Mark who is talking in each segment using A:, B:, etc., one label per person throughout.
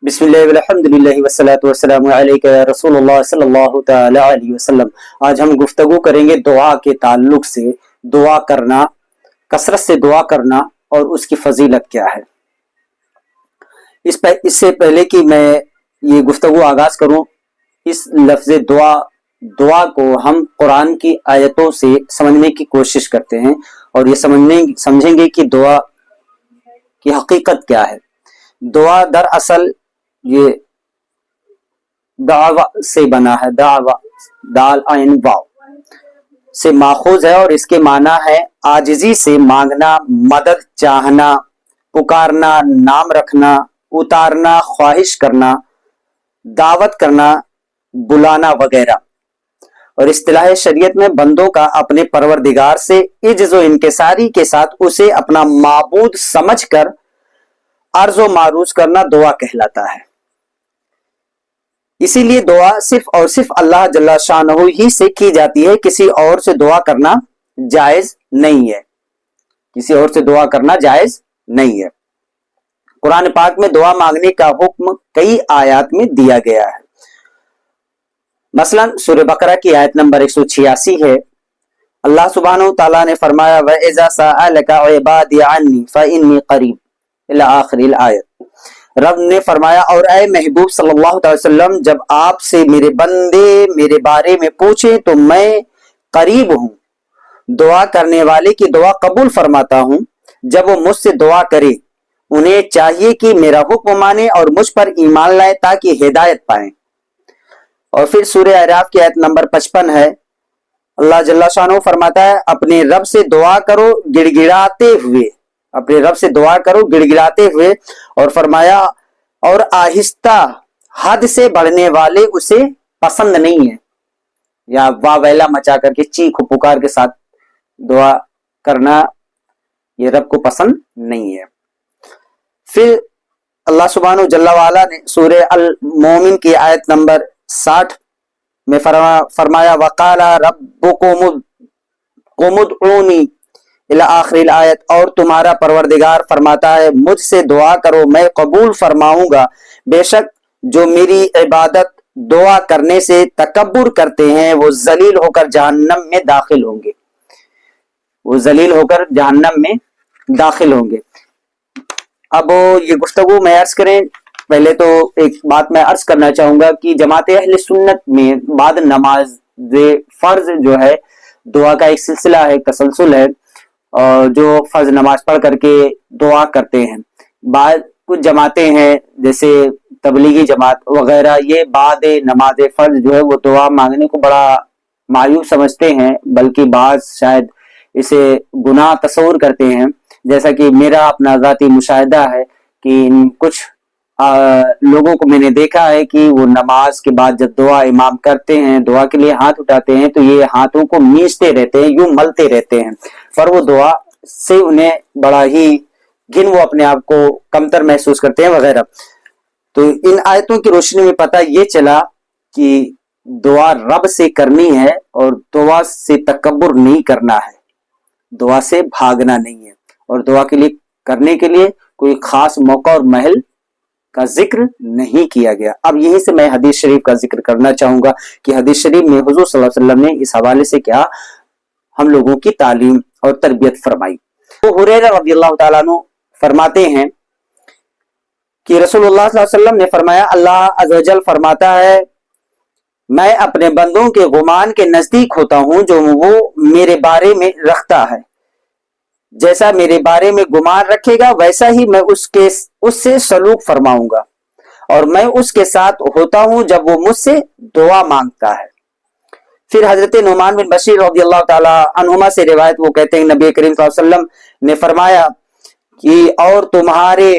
A: बिस्मिल्लाह वल्हम्दुलिल्लाह वस्सलातु वस्सलामु अलैका या रसूलुल्लाह सल्लल्लाहु तआला अलैहि वसल्लम। आज हम गुफ्तगू करेंगे दुआ के ताल्लुक से, दुआ करना, कसरत से दुआ करना और उसकी फजीलत क्या है। इससे पहले कि मैं ये गुफ्तगू आगाज करूं, इस लफ्ज़ दुआ दुआ को हम कुरान की आयतों से समझने की कोशिश करते हैं और ये समझेंगे कि दुआ की हकीकत क्या है। दुआ दरअसल ये दावा से बना है, दावा दाल आइन वाव से माखूज है और इसके माना है आजिजी से मांगना, मदद चाहना, पुकारना, नाम रखना, उतारना, ख्वाहिश करना, दावत करना, बुलाना वगैरह। और इस्तिलाह शरीयत में बंदों का अपने परवरदिगार से इज्ज़ व इनकिसारी के साथ उसे अपना माबूद समझकर अर्ज व मारूज करना दुआ कहलाता है। इसीलिए दुआ सिर्फ और सिर्फ अल्लाह जल्ला शानहू ही से की जाती है, किसी और से दुआ करना जायज नहीं है, किसी और से दुआ करना जायज नहीं है। कुरान पाक में दुआ मांगने का हुक्म कई आयत में दिया गया है। मसलन सूरह बकरा की आयत नंबर 186 है। अल्लाह सुब्हानहू तआला ने फरमाया व इज़ा सअलका इबादी अन्नी फइन्नी करीब इला आखिरिल आयत। रब ने फरमाया और ऐ महबूब सल्लल्लाहु अलैहि वसल्लम, जब आपसे मेरे बंदे मेरे बारे में पूछे तो मैं करीब हूँ, दुआ करने वाले की दुआ कबूल फरमाता हूँ। जब वो मुझसे दुआ करे उन्हें चाहिए कि मेरा हुक्म माने और मुझ पर ईमान लाए ताकि हिदायत पाएं। और फिर सूरह अराफ की आयत नंबर 55 है। अल्लाह जल्ला शानहू फरमाता है अपने रब से दुआ करो गिड़गिड़ाते हुए, अपने रब से दुआ करो गिड़गिड़ाते हुए। और फरमाया और आहिस्ता, हद से बढ़ने वाले उसे पसंद नहीं है, या वाह वैला मचा करके चीख पुकार के साथ दुआ करना ये रब को पसंद नहीं है। फिर अल्लाह सुब्हानहू जल्ला वाला ने सूरह अल मोमिन की आयत नंबर 60 में फरमाया वकाला रब्बुकुम उदऊनी इला आखिरिल आयत, और तुम्हारा परवरदिगार फरमाता है मुझसे दुआ करो मैं कबूल फरमाऊंगा। बेशक जो मेरी इबादत दुआ करने से तकब्बुर करते हैं वो जलील होकर जहन्नम में दाखिल होंगे, वो जलील होकर जहन्नम में दाखिल होंगे। अब ये गुफ्तगू में अर्ज करें, पहले तो एक बात मैं अर्ज करना चाहूंगा कि जमात अहले सुन्नत में बाद नमाज फर्ज जो है दुआ का एक सिलसिला है, तसलसल है, और जो फर्ज नमाज पढ़ करके दुआ करते हैं। बाद कुछ जमातें हैं जैसे तबलीगी जमात वगैरह, ये बाद नमाज फर्ज जो है वो दुआ मांगने को बड़ा मायूब समझते हैं, बल्कि बाज शायद इसे गुनाह तस्वुर करते हैं। जैसा कि मेरा अपना ज़ाती मुशाहिदा है कि कुछ लोगों को मैंने देखा है कि वो नमाज के बाद जब दुआ इमाम करते हैं, दुआ के लिए हाथ उठाते हैं तो ये हाथों को मींचते रहते हैं, यूं मलते रहते हैं, पर वो दुआ से उन्हें बड़ा ही घिन, वो अपने आप को कमतर महसूस करते हैं वगैरह। तो इन आयतों की रोशनी में पता ये चला कि दुआ रब से करनी है और दुआ से तकब्बुर नहीं करना है, दुआ से भागना नहीं है, और दुआ के लिए करने के लिए कोई खास मौका और महल का जिक्र नहीं किया गया। अब यहीं से मैं हदीस शरीफ का जिक्र करना चाहूंगा कि हदीस शरीफ में हुजूर सल्लल्लाहु अलैहि वसल्लम ने इस हवाले से क्या हम लोगों की तालीम और तरबियत फरमाई। तो हुरैरा रज़ियल्लाहु ताला अन्हु फरमाते हैं कि रसूलुल्लाह सल्लल्लाहु अलैहि वसल्लम ने फरमाया अल्लाह अज़्ज़ व जल फरमाता है मैं अपने बंदों के गुमान के नजदीक होता हूं जो वो मेरे बारे में रखता है, जैसा मेरे बारे में गुमान रखेगा वैसा ही मैं उससे सलूक फरमाऊंगा, और मैं उसके साथ होता हूं जब वो मुझसे दुआ मांगता है। फिर हजरत नुमान बिन बशीर रज़ियल्लाहु ताला अन्हुमा से रिवायत, वो कहते हैं नबी करीम सल्लल्लाहु अलैहि वसल्लम ने फरमाया कि और तुम्हारे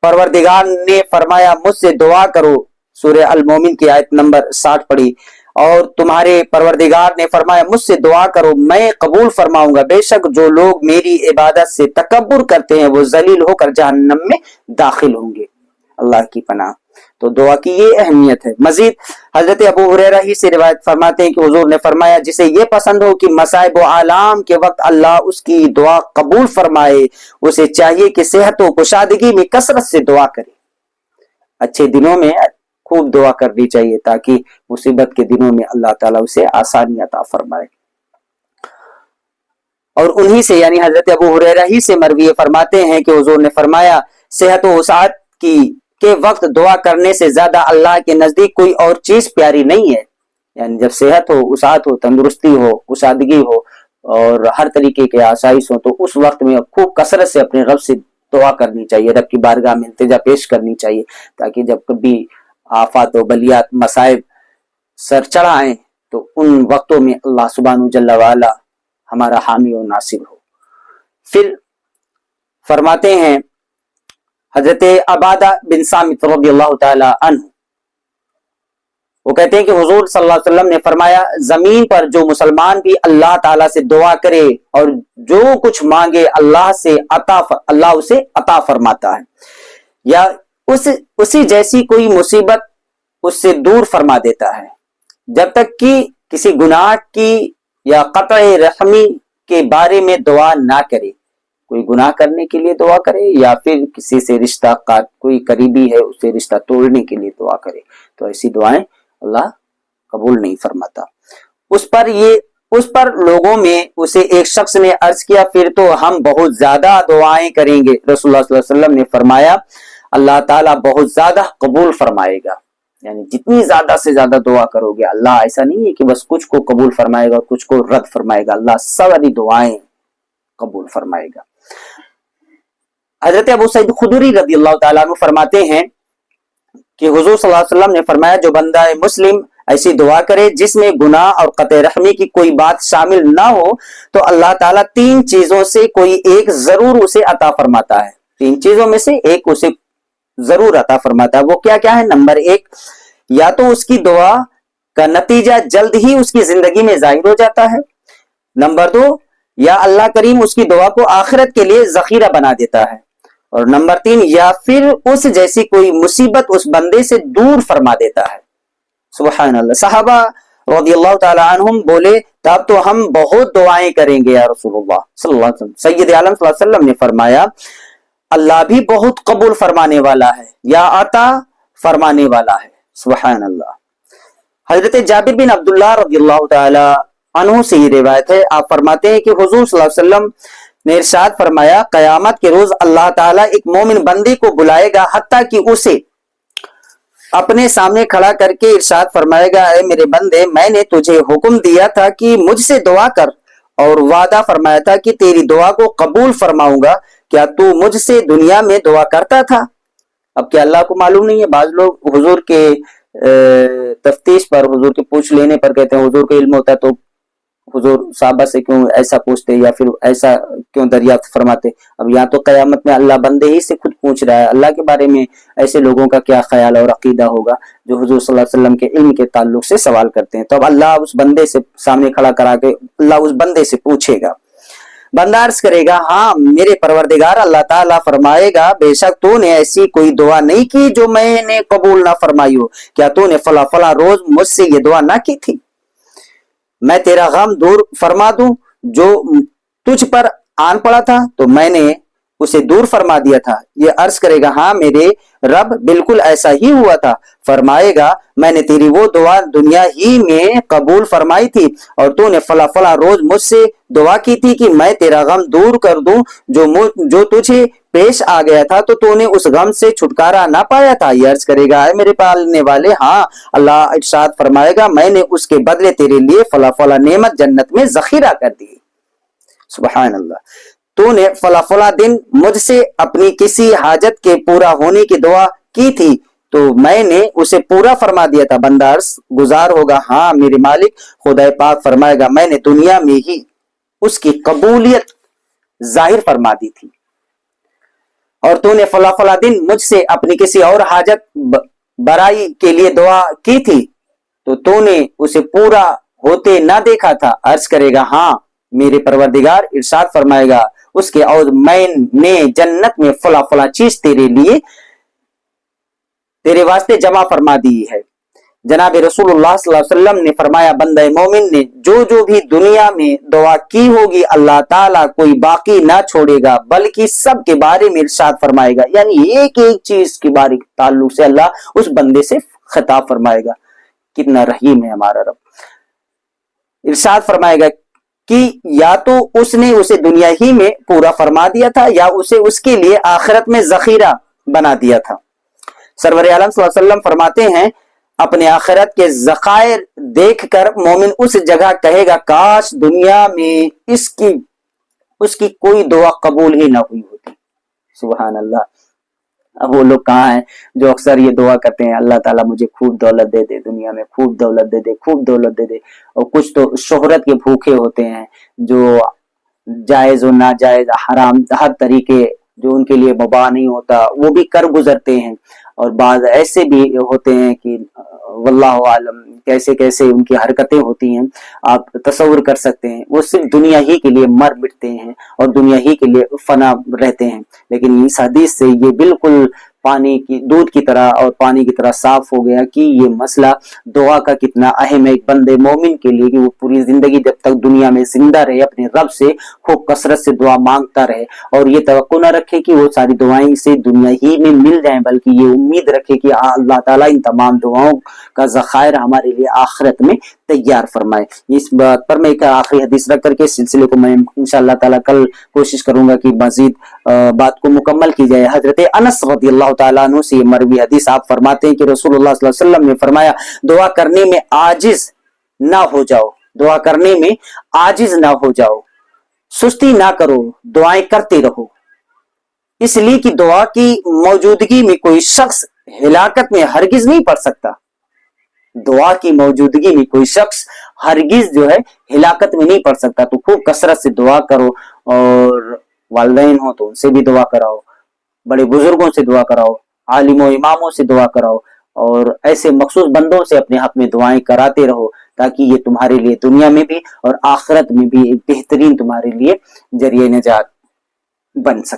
A: परवरदिगार ने फरमाया मुझसे दुआ करो, सूरह अल मोमिन की आयत नंबर 60 पढ़ी, और तुम्हारे परवरदिगार ने फरमाया मुझसे दुआ करो मैं कबूल फरमाऊंगा। बेशक जो लोग मेरी इबादत से तकब्बुर करते हैं वो जलील होकर जहन्नम में दाखिल होंगे। अल्लाह की पनाह। तो दुआ की ये अहमियत है। मजीद हजरत अबू हुरैरा ही से रिवायत फरमाते हैं कि हुजूर ने फरमाया जिसे ये पसंद हो कि मसाइब व आलाम के वक्त अल्लाह उसकी दुआ कबूल फरमाए, उसे चाहिए कि सेहत व कुशादगी में कसरत से दुआ करे। अच्छे दिनों में खूब दुआ करनी चाहिए ताकि मुसीबत के दिनों में अल्लाह ताला उसे आसानी अता फरमाए। और उन्हीं से यानी हजरत अबू हुरैरा ही से मरवी फरमाते हैं कि हुजूर ने फरमाया, सेहत व वसाअत की के वक्त दुआ करने से ज्यादा अल्लाह के नजदीक कोई और चीज प्यारी नहीं है। यानी जब सेहत हो, वसाअत हो, तंदुरुस्ती हो, कुशादगी हो और हर तरीके के आसाइश हो, तो उस वक्त में खूब कसरत से अपने रब से दुआ करनी चाहिए, रब की बारगाह में इल्तिजा पेश करनी चाहिए, ताकि जब कभी आफत व बलियात मसाइब सर चढ़ाएं तो उन वक्तों में अल्लाह सुब्हानहू जल्ला वाला हमारा हामी और नासिर हो। फिर फरमाते हैं हजरत अबादा बिन सामित रज़ियल्लाहु ताला अन्हु, वो कहते हैं कि हुजूर सल्लल्लाहु अलैहि वसल्लम ने फरमाया, जमीन पर जो मुसलमान भी अल्लाह ताला से दुआ करे और जो कुछ मांगे अल्लाह उसे अता फरमाता है, या उसी जैसी कोई मुसीबत उससे दूर फरमा देता है, जब तक कि किसी गुनाह की या क़त्अ रहमी के बारे में दुआ ना करे। कोई गुनाह करने के लिए दुआ करे या फिर किसी से रिश्ता का कोई करीबी है उससे रिश्ता तोड़ने के लिए दुआ करे, तो ऐसी दुआएं अल्लाह कबूल नहीं फरमाता। उस पर लोगों में उसे एक शख्स ने अर्ज किया, फिर तो हम बहुत ज्यादा दुआएं करेंगे। रसूलुल्लाह सल्लल्लाहु अलैहि वसल्लम ने फरमाया, अल्लाह ताला बहुत ज्यादा कबूल फरमाएगा। यानी जितनी ज्यादा से ज्यादा दुआ करोगे, अल्लाह ऐसा नहीं है कि बस कुछ को कबूल फरमाएगा और कुछ को रद्द फरमाएगा, अल्लाह सारी दुआएं कबूल फरमाएगा। हजरत अबू सईद खुदरी रज़ियल्लाहु ताला अन्हु फरमाते हैं कि हुजूर सल्लल्लाहु अलैहि वसल्लम ने फरमाया, जो बंदा मुस्लिम ऐसी दुआ करे जिसमें गुनाह और क़त्अ रहमी की कोई बात शामिल ना हो, तो अल्लाह ताला 3 चीजों से कोई एक जरूर उसे अता फरमाता है। 3 चीजों में से एक उसे जरूर अता फरमाता है। वो क्या क्या है? नंबर 1, या तो उसकी दुआ का नतीजा जल्द ही उसकी जिंदगी में जाहिर हो जाता है। नंबर 2, या अल्लाह करीम उसकी दुआ को आखिरत के लिए जखीरा बना देता है। और नंबर 3, या फिर उस जैसी कोई मुसीबत उस बंदे से दूर फरमा देता है। सुभान अल्लाह। सहाबा रज़ियल्लाहु ताला अन्हुम बोले, तब तो हम बहुत दुआएं करेंगे या रसूलुल्लाह सल्लल्लाहु अलैहि वसल्लम। सय्यद आलम सल्लल्लाहु अलैहि वसल्लम ने फरमाया, अल्लाह भी बहुत कबूल फरमाने वाला है या अता फरमाने वाला है। सुभान अल्लाह। हजरत जाबिर बिन अब्दुल्लाह रज़ियल्लाहु ताला अन्हु से ये रिवायत है, आप फरमाते हैं कि हुजूर सल्लल्लाहु अलैहि वसल्लम ने इरशाद फरमाया, कयामत के रोज अल्लाह ताला एक मोमिन बंदे को बुलाएगा, हत्ता कि उसे अपने सामने खड़ा करके इरशाद फरमाएगा, ऐ मेरे बंदे, मैंने तुझे हुक्म दिया था कि मुझसे दुआ कर और वादा फरमाया था कि तेरी दुआ को कबूल फरमाऊंगा, क्या तू मुझसे दुनिया में दुआ करता था? अब क्या अल्लाह को मालूम नहीं है? बाज लोग हुजूर के तफ्तीश पर, हुजूर के पूछ लेने पर कहते हैं हुजूर को इल्म होता तो हुजूर साहबा से क्यों ऐसा पूछते या फिर ऐसा क्यों दरियाफ्त फरमाते। अब यहाँ तो कयामत में अल्लाह बंदे ही से खुद पूछ रहा है, अल्लाह के बारे में ऐसे लोगों का क्या ख्याल और अकीदा होगा जो हुजूर सल्लल्लाहु अलैहि वसल्लम के इल्म के ताल्लुक से सवाल करते हैं। तो अब अल्लाह उस बंदे से सामने खड़ा करा के अल्लाह उस बंदे से पूछेगा, बंदा अर्ज करेगा, हाँ मेरे परवरदिगार, अल्लाह ताला फरमाएगा, बेशक तूने ऐसी कोई दुआ नहीं की जो मैंने कबूल ना फरमाई हो। क्या तूने फला फला रोज मुझसे ये दुआ ना की थी, मैं तेरा गम दूर फरमा दूं जो तुझ पर आन पड़ा था तो मैंने उसे दूर फरमा दिया था। ये अर्ज करेगा, हाँ मेरे रब, बिल्कुल ऐसा ही हुआ था। फरमाएगा, मैंने तेरी वो दुआ दुनिया ही में कबूल फरमाई थी और तूने फला फला रोज मुझसे दुआ की थी कि मैं तेरा गम दूर कर दूं जो तुझे पेश आ गया था, तो तूने उस गम से छुटकारा ना पाया था। ये अर्ज करेगा, है मेरे पालने वाले, हाँ। अल्लाह इरशाद फरमाएगा, मैंने उसके बदले तेरे लिए फला फला नेमत जन्नत में जखीरा कर दी। सुभान अल्लाह। तूने फला फला दिन मुझसे अपनी किसी हाजत के पूरा होने की दुआ की थी तो मैंने उसे पूरा फरमा दिया था। बंदा अर्ज गुजार होगा, हाँ मेरे मालिक, खुदा पाक फरमाएगा, मैंने दुनिया में ही उसकी कबूलियत जाहिर फरमा दी थी। और तूने फला फला दिन मुझसे अपनी किसी और हाजत बराई के लिए दुआ की थी तो तूने उसे पूरा होते ना देखा था। अर्ज करेगा, हाँ मेरे परवरदिगार, इरशाद फरमाएगा उसके, और मैंने जन्नत में फला फला चीज तेरे लिए तेरे वास्ते जमा फरमा दी है। जनाब रसूलुल्लाह सल्लल्लाहु अलैहि वसल्लम ने फरमाया, बंदा मोमिन ने जो भी दुनिया में दुआ की होगी अल्लाह ताला कोई बाकी ना छोड़ेगा, बल्कि सब के बारे में इरशाद फरमाएगा। यानी एक एक चीज के बारे ताल्लुक से अल्लाह उस बंदे से खिताब फरमाएगा। कितना रहीम है हमारा रब। इरशाद फरमाएगा कि या तो उसने उसे दुनिया ही में पूरा फरमा दिया था या उसे उसके लिए आखिरत में जखीरा बना दिया था। सरवर आलम सल्लल्लाहु अलैहि वसल्लम फरमाते हैं, अपने आखिरत के ज़खायर देखकर मोमिन उस जगह कहेगा, काश दुनिया में उसकी कोई दुआ कबूल ही ना हुई होती। सुभान अल्लाह। अब वो लोग कहाँ हैं जो अक्सर ये दुआ करते हैं, अल्लाह ताला मुझे खूब दौलत दे दे, दुनिया में खूब दौलत दे दे, खूब दौलत दे दे। और कुछ तो शोहरत के भूखे होते हैं जो जायज और नाजायज हराम हर तरीके जो उनके लिए मुबाह नहीं होता वो भी कर गुजरते हैं। और बाद ऐसे भी होते हैं कि वल्लाहु आलम कैसे कैसे उनकी हरकतें होती हैं, आप तसव्वुर कर सकते हैं। वो सिर्फ दुनिया ही के लिए मर मिटते हैं और दुनिया ही के लिए फना रहते हैं। लेकिन इस हदीस से ये बिल्कुल पानी की दूध की तरह और पानी की तरह साफ हो गया कि ये मसला दुआ का कितना अहम है एक बंदे मोमिन के लिए, कि वो पूरी जिंदगी जब तक दुनिया में जिंदा रहे अपने रब से खूब कसरत से दुआ मांगता रहे और ये तवक्को न रखे कि वो सारी दुआएं से दुनिया ही में मिल जाएं, बल्कि ये उम्मीद रखे कि अल्लाह ताला इन तमाम दुआओं का ज़खायर हमारे लिए आखिरत में तैयार फरमाए। इस बात पर मैं एक आखिरी हदीस रख करके सिलसिले को मैं इंशाअल्लाह ताला कल कोशिश करूंगा कि मजीद बात को मुकम्मल की जाए। हजरत अनस रज़ियल्लाहु ताला अन्हु से मरवी हदीस, आप फरमाते हैं कि रसूलुल्लाह सल्लल्लाहु अलैहि वसल्लम ने फरमाया, दुआ करने में आजिज ना हो जाओ, दुआ करने में आजिज ना हो जाओ, सुस्ती ना करो, दुआएं करते रहो। इसलिए कि दुआ की मौजूदगी में कोई शख्स हिलाकत में हरगिज नहीं पड़ सकता। दुआ की मौजूदगी में कोई शख्स हरगिज जो है हिलाकत में नहीं पड़ सकता। तो खूब कसरत से दुआ करो और वालिदैन हो तो उनसे भी दुआ कराओ, बड़े बुजुर्गों से दुआ कराओ, आलिमों इमामों से दुआ कराओ और ऐसे मखसूस बंदों से अपने हक में दुआएं कराते रहो, ताकि ये तुम्हारे लिए दुनिया में भी और आखिरत में भी एक बेहतरीन तुम्हारे लिए जरिए निजात बन सके।